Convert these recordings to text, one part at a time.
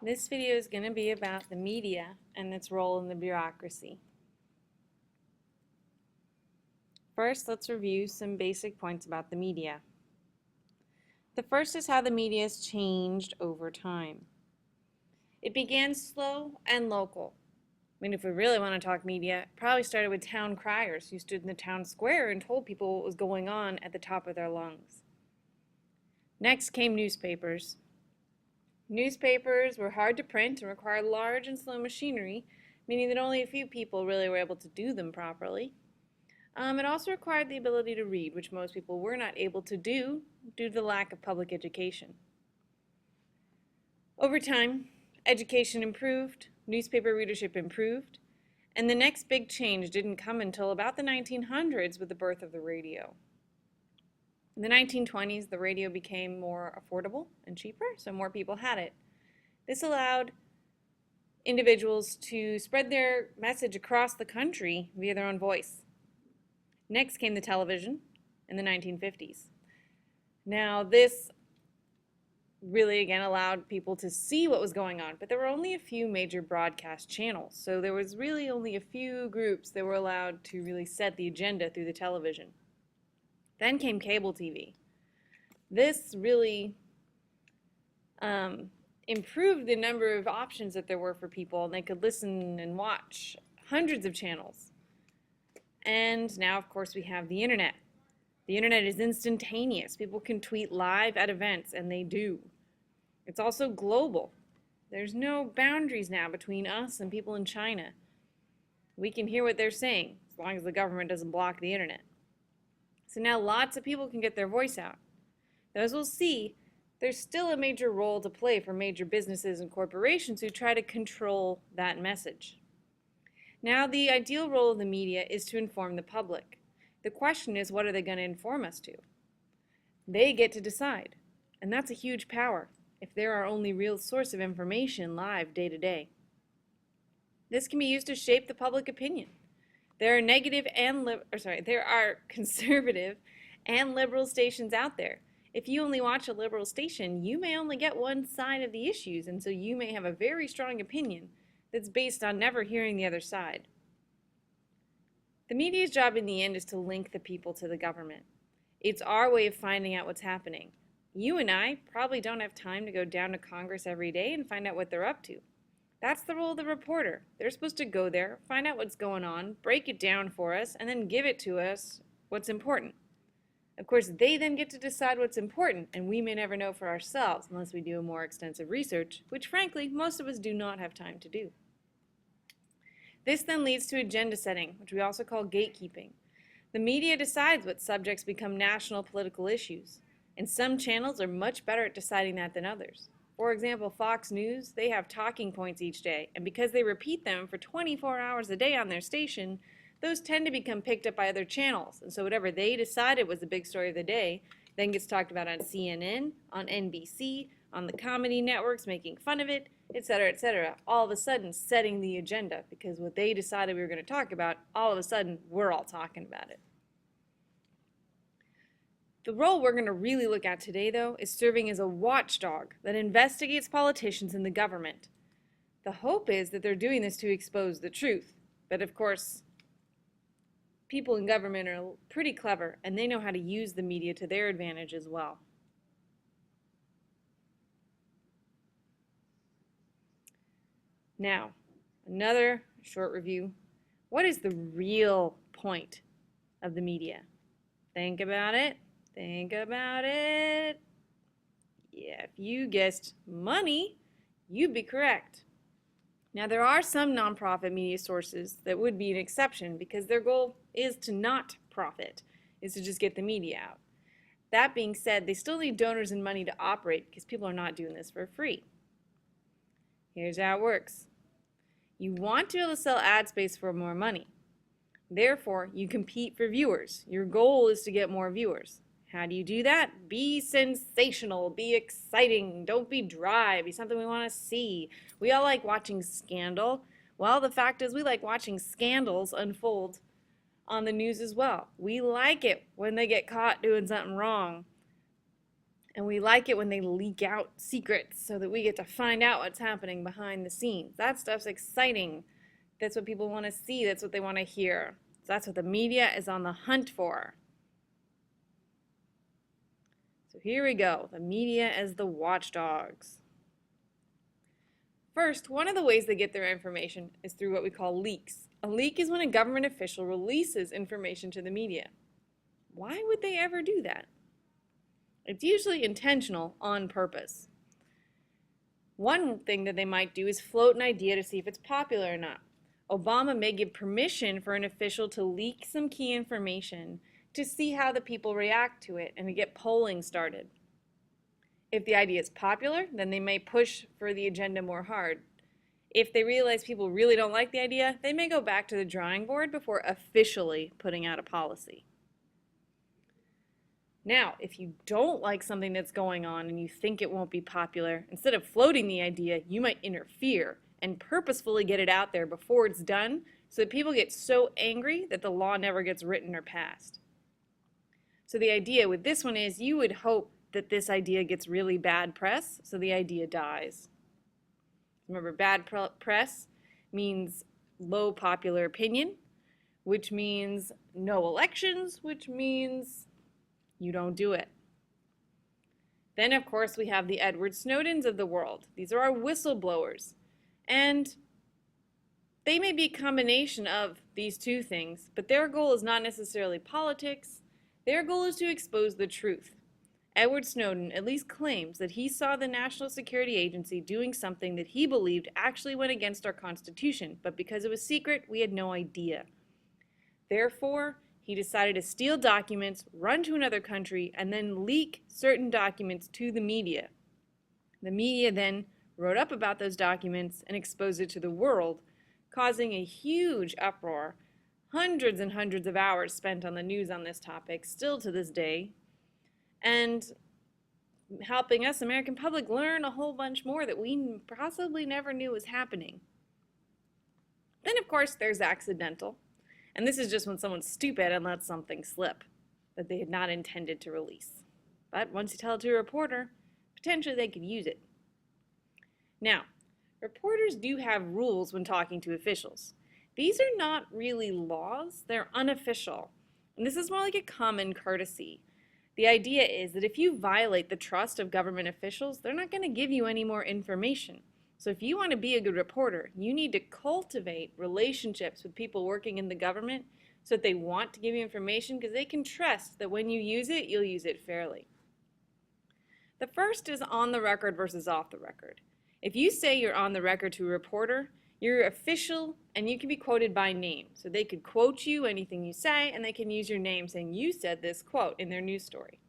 This video is going to be about the media and its role in the bureaucracy. First, let's review some basic points about the media. The first is how the media has changed over time. It began slow and local. I mean, if we really want to talk media, it probably started with town criers who stood in the town square and told people what was going on at the top of their lungs. Next came newspapers. Newspapers were hard to print and required large and slow machinery, meaning that only a few people really were able to do them properly. It also required the ability to read, which most people were not able to do due to the lack of public education. Over time, education improved, newspaper readership improved, and the next big change didn't come until about the 1900s with the birth of the radio. In the 1920s, the radio became more affordable and cheaper, so more people had it. This allowed individuals to spread their message across the country via their own voice. Next came the television in the 1950s. Now, this really, again, allowed people to see what was going on, but there were only a few major broadcast channels, so there was really only a few groups that were allowed to really set the agenda through the television. Then came cable TV. This really improved the number of options that there were for people, and they could listen and watch hundreds of channels. And now, of course, we have the internet. The internet is instantaneous. People can tweet live at events, and they do. It's also global. There's no boundaries now between us and people in China. We can hear what they're saying, as long as the government doesn't block the internet. So now lots of people can get their voice out. Though, as we'll see, there's still a major role to play for major businesses and corporations who try to control that message. Now, the ideal role of the media is to inform the public. The question is, what are they going to inform us to? They get to decide, and that's a huge power if they're our only real source of information live day to day. This can be used to shape the public opinion. There are conservative and liberal stations out there. If you only watch a liberal station, you may only get one side of the issues, and so you may have a very strong opinion that's based on never hearing the other side. The media's job in the end is to link the people to the government. It's our way of finding out what's happening. You and I probably don't have time to go down to Congress every day and find out what they're up to. That's the role of the reporter. They're supposed to go there, find out what's going on, break it down for us, and then give it to us what's important. Of course, they then get to decide what's important, and we may never know for ourselves unless we do a more extensive research, which frankly, most of us do not have time to do. This then leads to agenda setting, which we also call gatekeeping. The media decides what subjects become national political issues, and some channels are much better at deciding that than others. For example, Fox News, they have talking points each day, and because they repeat them for 24 hours a day on their station, those tend to become picked up by other channels. And so whatever they decided was the big story of the day then gets talked about on CNN, on NBC, on the comedy networks making fun of it, etc., all of a sudden setting the agenda, because what they decided we were going to talk about, all of a sudden we're all talking about it. The role we're going to really look at today, though, is serving as a watchdog that investigates politicians and the government. The hope is that they're doing this to expose the truth. But of course, people in government are pretty clever, and they know how to use the media to their advantage as well. Now, another short review. What is the real point of the media? Think about it. Think about it. Yeah, if you guessed money, you'd be correct. Now, there are some nonprofit media sources that would be an exception because their goal is to not profit, is to just get the media out. That being said, they still need donors and money to operate because people are not doing this for free. Here's how it works. You want to be able to sell ad space for more money. Therefore, you compete for viewers. Your goal is to get more viewers. How do you do that? Be sensational, be exciting, don't be dry, be something we want to see. We all like watching scandal. Well, the fact is we like watching scandals unfold on the news as well. We like it when they get caught doing something wrong. And we like it when they leak out secrets so that we get to find out what's happening behind the scenes. That stuff's exciting. That's what people want to see. That's what they want to hear. So that's what the media is on the hunt for. So here we go. The media as the watchdogs. First, one of the ways they get their information is through what we call leaks. A leak is when a government official releases information to the media. Why would they ever do that? It's usually intentional, on purpose. One thing that they might do is float an idea to see if it's popular or not. Obama may give permission for an official to leak some key information to see how the people react to it and to get polling started. If the idea is popular, then they may push for the agenda more hard. If they realize people really don't like the idea, they may go back to the drawing board before officially putting out a policy. Now, if you don't like something that's going on and you think it won't be popular, instead of floating the idea, you might interfere and purposefully get it out there before it's done so that people get so angry that the law never gets written or passed. So the idea with this one is you would hope that this idea gets really bad press, so the idea dies. Remember, bad press means low popular opinion, which means no elections, which means you don't do it. Then, of course, we have the Edward Snowdens of the world. These are our whistleblowers. And they may be a combination of these two things, but their goal is not necessarily politics. Their goal is to expose the truth. Edward Snowden at least claims that he saw the National Security Agency doing something that he believed actually went against our Constitution, but because it was secret, we had no idea. Therefore, he decided to steal documents, run to another country, and then leak certain documents to the media. The media then wrote up about those documents and exposed it to the world, causing a huge uproar, hundreds and hundreds of hours spent on the news on this topic, still to this day, and helping us, American public, learn a whole bunch more that we possibly never knew was happening. Then, of course, there's accidental. And this is just when someone's stupid and lets something slip that they had not intended to release. But once you tell it to a reporter, potentially they could use it. Now, reporters do have rules when talking to officials. These are not really laws, they're unofficial. And this is more like a common courtesy. The idea is that if you violate the trust of government officials, they're not going to give you any more information. So if you want to be a good reporter, you need to cultivate relationships with people working in the government so that they want to give you information because they can trust that when you use it, you'll use it fairly. The first is on the record versus off the record. If you say you're on the record to a reporter, you're official and you can be quoted by name. So they could quote you, anything you say, and they can use your name saying you said this quote in their news story.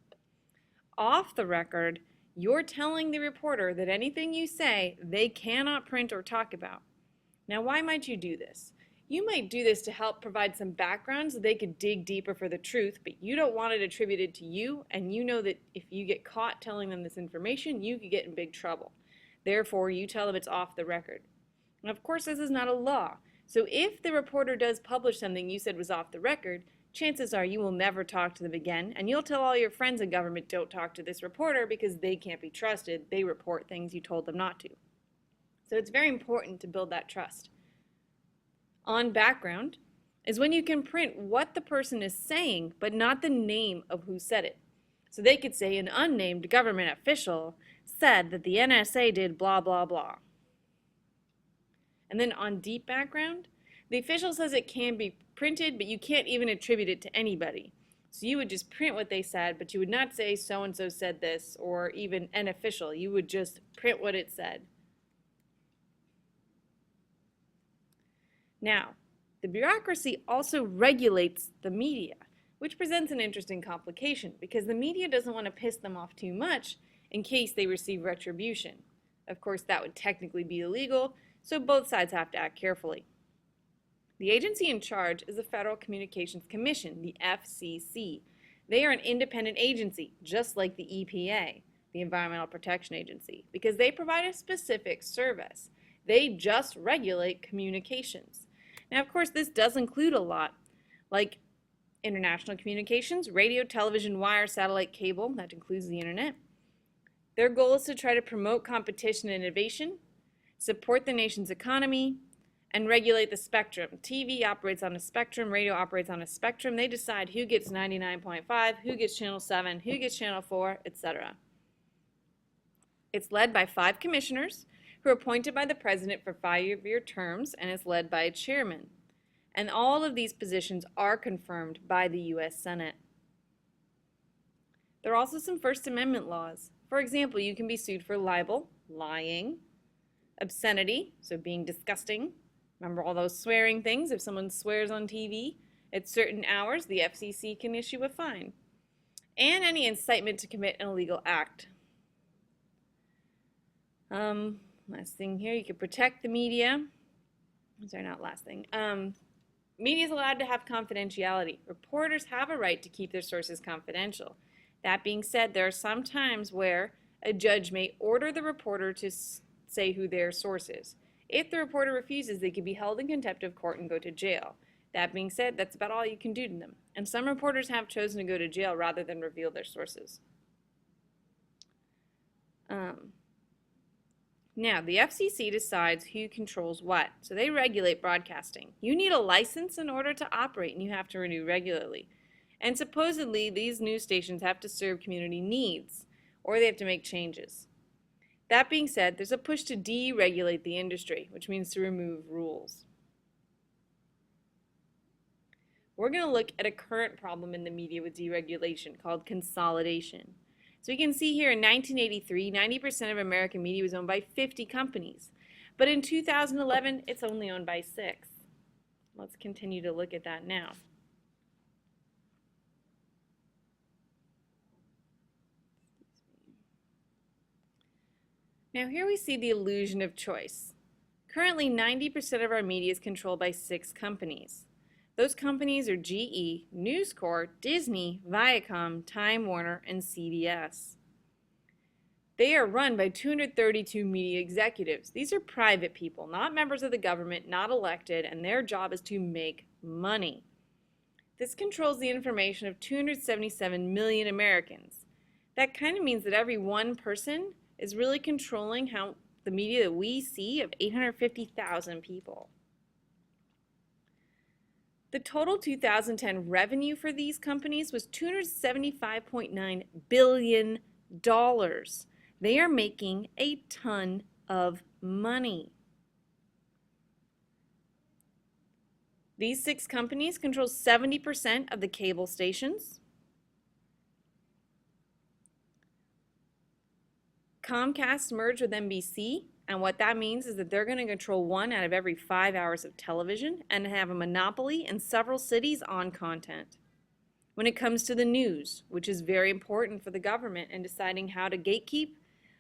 Off the record, you're telling the reporter that anything you say, they cannot print or talk about. Now, why might you do this? You might do this to help provide some background so they could dig deeper for the truth, but you don't want it attributed to you, and you know that if you get caught telling them this information, you could get in big trouble. Therefore, you tell them it's off the record. And of course, this is not a law. So if the reporter does publish something you said was off the record, chances are you will never talk to them again, and you'll tell all your friends in government don't talk to this reporter because they can't be trusted. They report things you told them not to. So it's very important to build that trust. On background is when you can print what the person is saying, but not the name of who said it. So they could say an unnamed government official said that the NSA did blah, blah, blah. And then on deep background, the official says it can be printed, but you can't even attribute it to anybody. So you would just print what they said, but you would not say so-and-so said this or even an official. You would just print what it said. Now, the bureaucracy also regulates the media, which presents an interesting complication because the media doesn't want to piss them off too much in case they receive retribution. Of course, that would technically be illegal, so both sides have to act carefully. The agency in charge is the Federal Communications Commission, the FCC. They are an independent agency, just like the EPA, the Environmental Protection Agency, because they provide a specific service. They just regulate communications. Now, of course, this does include a lot, like international communications, radio, television, wire, satellite, cable, that includes the internet, Their goal is to try to promote competition and innovation, support the nation's economy, and regulate the spectrum. TV operates on a spectrum, radio operates on a spectrum. They decide who gets 99.5, who gets channel 7, who gets channel 4, etc. It's led by 5 commissioners who are appointed by the president for 5-year terms, and is led by a chairman. And all of these positions are confirmed by the U.S. Senate. There are also some First Amendment laws. For example, you can be sued for libel, lying, obscenity, so being disgusting. Remember all those swearing things? If someone swears on TV at certain hours, the FCC can issue a fine. And any incitement to commit an illegal act. Last thing here, you can protect the media. Sorry, not last thing. Media is allowed to have confidentiality. Reporters have a right to keep their sources confidential. That being said, there are some times where a judge may order the reporter to say who their source is. If the reporter refuses, they could be held in contempt of court and go to jail. That being said, that's about all you can do to them. And some reporters have chosen to go to jail rather than reveal their sources. Now, the FCC decides who controls what. So they regulate broadcasting. You need a license in order to operate, and you have to renew regularly. And supposedly, these news stations have to serve community needs, or they have to make changes. That being said, there's a push to deregulate the industry, which means to remove rules. We're going to look at a current problem in the media with deregulation called consolidation. So we can see here in 1983, 90% of American media was owned by 50 companies. But in 2011, it's only owned by 6. Let's continue to look at that now. Now here we see the illusion of choice. Currently, 90% of our media is controlled by 6 companies. Those companies are GE, News Corp, Disney, Viacom, Time Warner, and CBS. They are run by 232 media executives. These are private people, not members of the government, not elected, and their job is to make money. This controls the information of 277 million Americans. That kind of means that every one person is really controlling how the media that we see of 850,000 people. The total 2010 revenue for these companies was $275.9 billion. They are making a ton of money. These 6 companies control 70% of the cable stations. Comcast merged with NBC, and what that means is that they're going to control 1 out of every 5 hours of television and have a monopoly in several cities on content. When it comes to the news, which is very important for the government in deciding how to gatekeep,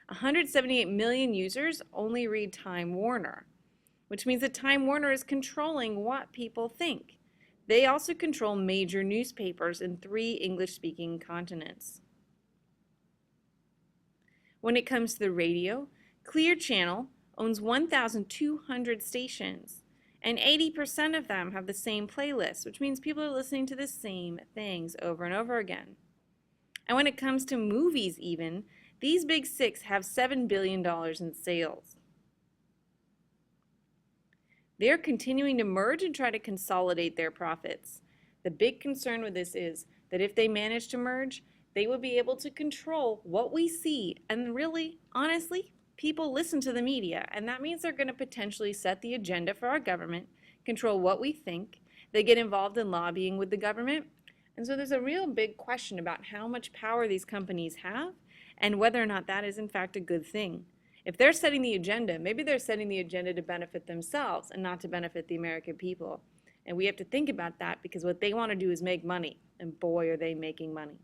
178 million users only read Time Warner, which means that Time Warner is controlling what people think. They also control major newspapers in 3 English-speaking continents. When it comes to the radio, Clear Channel owns 1,200 stations, and 80% of them have the same playlist, which means people are listening to the same things over and over again. And when it comes to movies even, these big 6 have $7 billion in sales. They're continuing to merge and try to consolidate their profits. The big concern with this is that if they manage to merge, they will be able to control what we see, and really, honestly, people listen to the media, and that means they're going to potentially set the agenda for our government, control what we think. They get involved in lobbying with the government, and so there's a real big question about how much power these companies have and whether or not that is in fact a good thing. If they're setting the agenda, maybe they're setting the agenda to benefit themselves and not to benefit the American people. And we have to think about that because what they want to do is make money, and boy, are they making money.